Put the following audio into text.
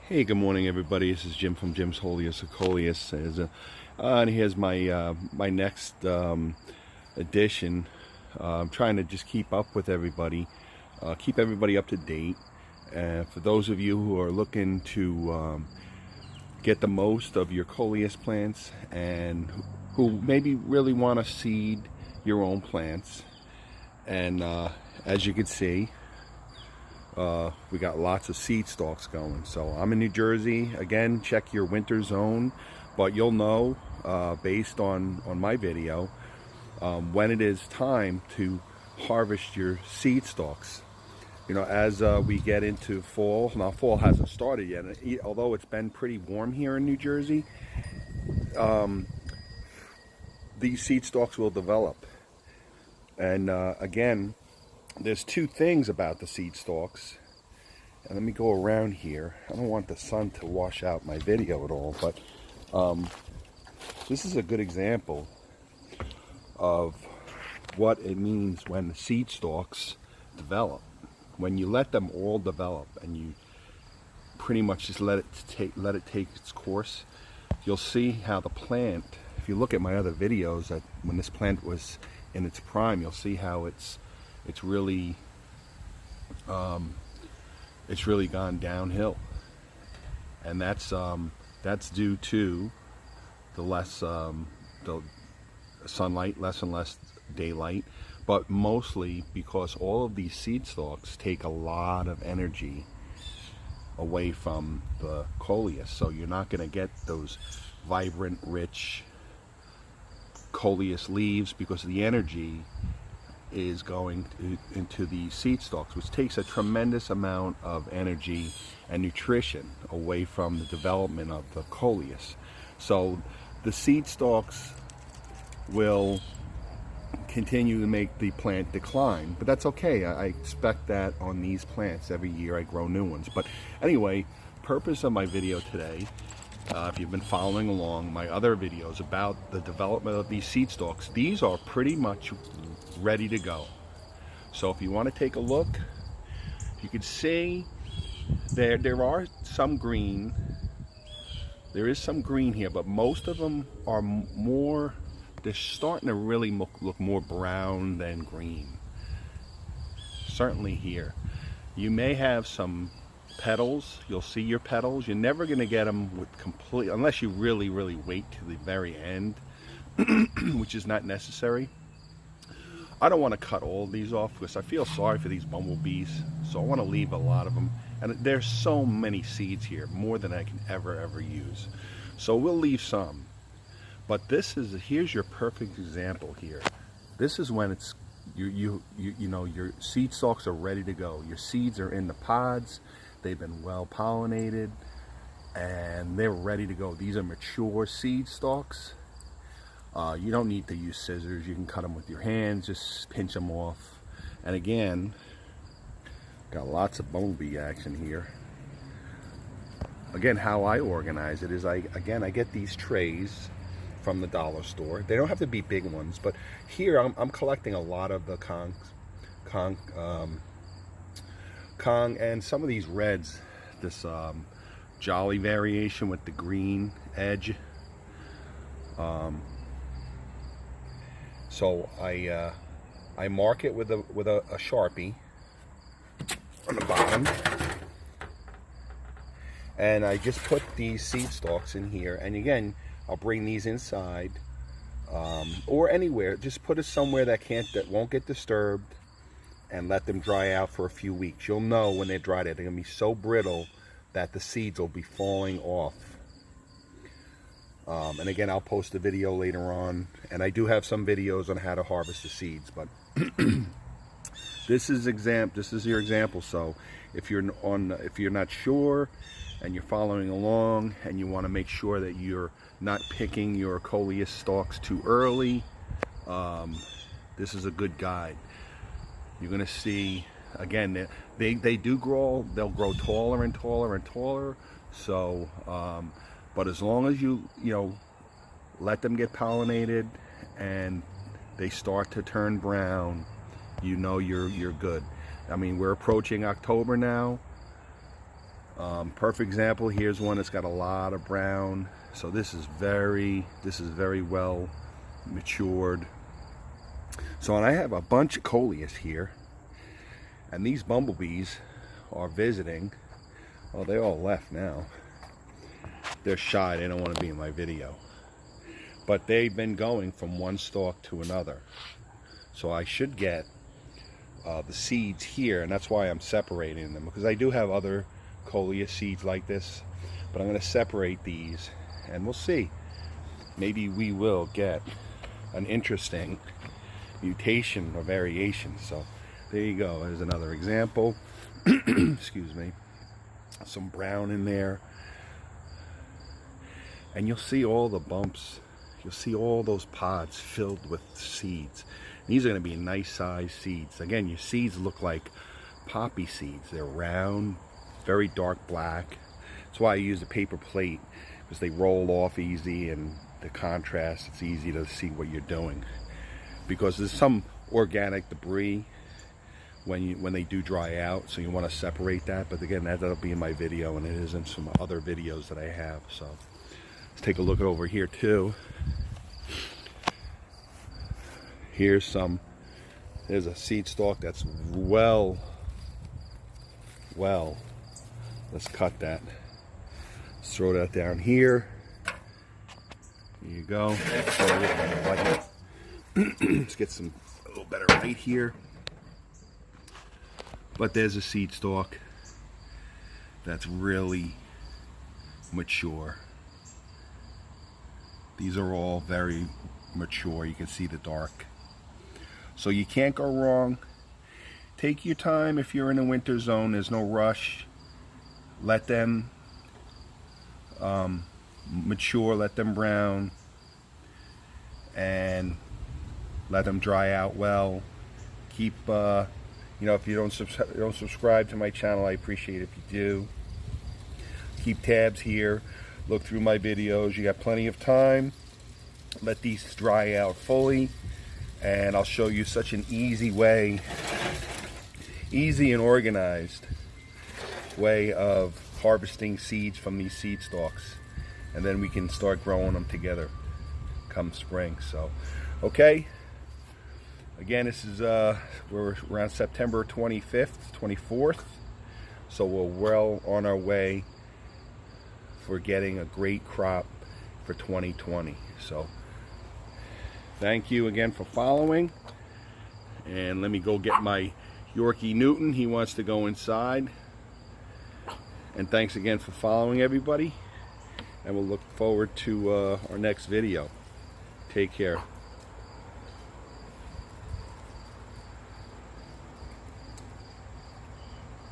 Hey, good morning, everybody. This is Jim from Jim's Holiest, Coleus, and here's my next edition. I'm trying to just keep up with everybody, keep everybody up to date. And for those of you who are looking to get the most of your Coleus plants and who maybe really want to seed your own plants, and as you can see, we got lots of seed stalks going. So I'm in New Jersey. Again, check your winter zone, but you'll know based on my video when it is time to harvest your seed stalks. You know, as we get into fall. Now fall hasn't started yet, although it's been pretty warm here in New Jersey. These seed stalks will develop, and again, there's two things about the seed stalks. And let me go around here. I don't want the sun to wash out my video at all, but this is a good example of what it means when the seed stalks develop. When you let them all develop and you pretty much just let it take its course, you'll see how the plant, if you look at my other videos, that when this plant was in its prime, you'll see how it's really gone downhill, and that's due to the less the sunlight, less and less daylight, but mostly because all of these seed stalks take a lot of energy away from the Coleus, so you're not going to get those vibrant, rich Coleus leaves because the energy is going into the seed stalks, which takes a tremendous amount of energy and nutrition away from the development of the Coleus. So the seed stalks will continue to make the plant decline, but that's okay. I expect that on these plants. Every year I grow new ones. But anyway, purpose of my video today, if you've been following along my other videos about the development of these seed stalks, these are pretty much ready to go. So if you want to take a look, you can see there are some green. There is some green here, but most of them are more, they're starting to really look more brown than green. Certainly here. You may have some petals. You'll see your petals. You're never going to get them with complete, unless you really wait to the very end, which is not necessary. I don't want to cut all of these off because I feel sorry for these bumblebees, so I want to leave a lot of them. And there's so many seeds here, more than I can ever use. So we'll leave some. But here's your perfect example here. This is when it's you know, your seed stalks are ready to go. Your seeds are in the pods. They've been well pollinated and they're ready to go. These are mature seed stalks. You don't need to use scissors. You can cut them with your hands, just pinch them off. And again, got lots of bumblebee action here. Again, how I organize it is I get these trays from the dollar store. They don't have to be big ones, but here I'm collecting a lot of the Kong and some of these reds, this Jolly variation with the green edge. So I mark it with a Sharpie on the bottom, and I just put these seed stalks in here. And again, I'll bring these inside or anywhere. Just put it somewhere that won't get disturbed, and let them dry out for a few weeks. You'll know when they're dried out. They're gonna be so brittle that the seeds will be falling off. And again, I'll post a video later on, and I do have some videos on how to harvest the seeds, but this is your example. So if you're not sure and you're following along and you want to make sure that you're not picking your Coleus stalks too early, this is a good guide. You're going to see, again, they do grow. They'll grow taller and taller and taller. So but as long as you let them get pollinated and they start to turn brown, you know you're good. I mean, we're approaching October now. Perfect example, here's one that's got a lot of brown. So this is very well matured. So, and I have a bunch of Coleus here, and these bumblebees are visiting. Oh, they all left now. They're shy, they don't want to be in my video. But they've been going from one stalk to another. So I should get the seeds here, and that's why I'm separating them, because I do have other Coleus seeds like this, but I'm going to separate these, and we'll see. Maybe we will get an interesting mutation or variation. So there you go, there's another example. Excuse me. Some brown in there, and you'll see all the bumps. You'll see all those pods filled with seeds. These are going to be nice sized seeds. Again, your seeds look like poppy seeds. They're round, very dark black. That's why I use a paper plate, because they roll off easy, and the contrast, it's easy to see what you're doing. Because there's some organic debris when they do dry out, so you want to separate that. But again, that'll be in my video, and it is in some other videos that I have. So let's take a look over here too. There's a seed stalk that's well, let's cut that. Let's throw that down here. There you go. Let's get a little better light here. But there's a seed stalk that's really mature. These are all very mature. You can see the dark. So you can't go wrong. Take your time if you're in a winter zone. There's no rush. Let them mature, let them brown, and let them dry out well. Keep, you know, if you don't subscribe to my channel, I appreciate it if you do. Keep tabs here. Look through my videos. You got plenty of time. Let these dry out fully, and I'll show you such an easy way, easy and organized way of harvesting seeds from these seed stalks, and then we can start growing them together come spring. So okay, again, this is we're around September 25th, 24th, so we're well on our way for getting a great crop for 2020. So thank you again for following, and let me go get my Yorkie Newton. He wants to go inside. And thanks again for following, everybody, and we'll look forward to our next video. Take care.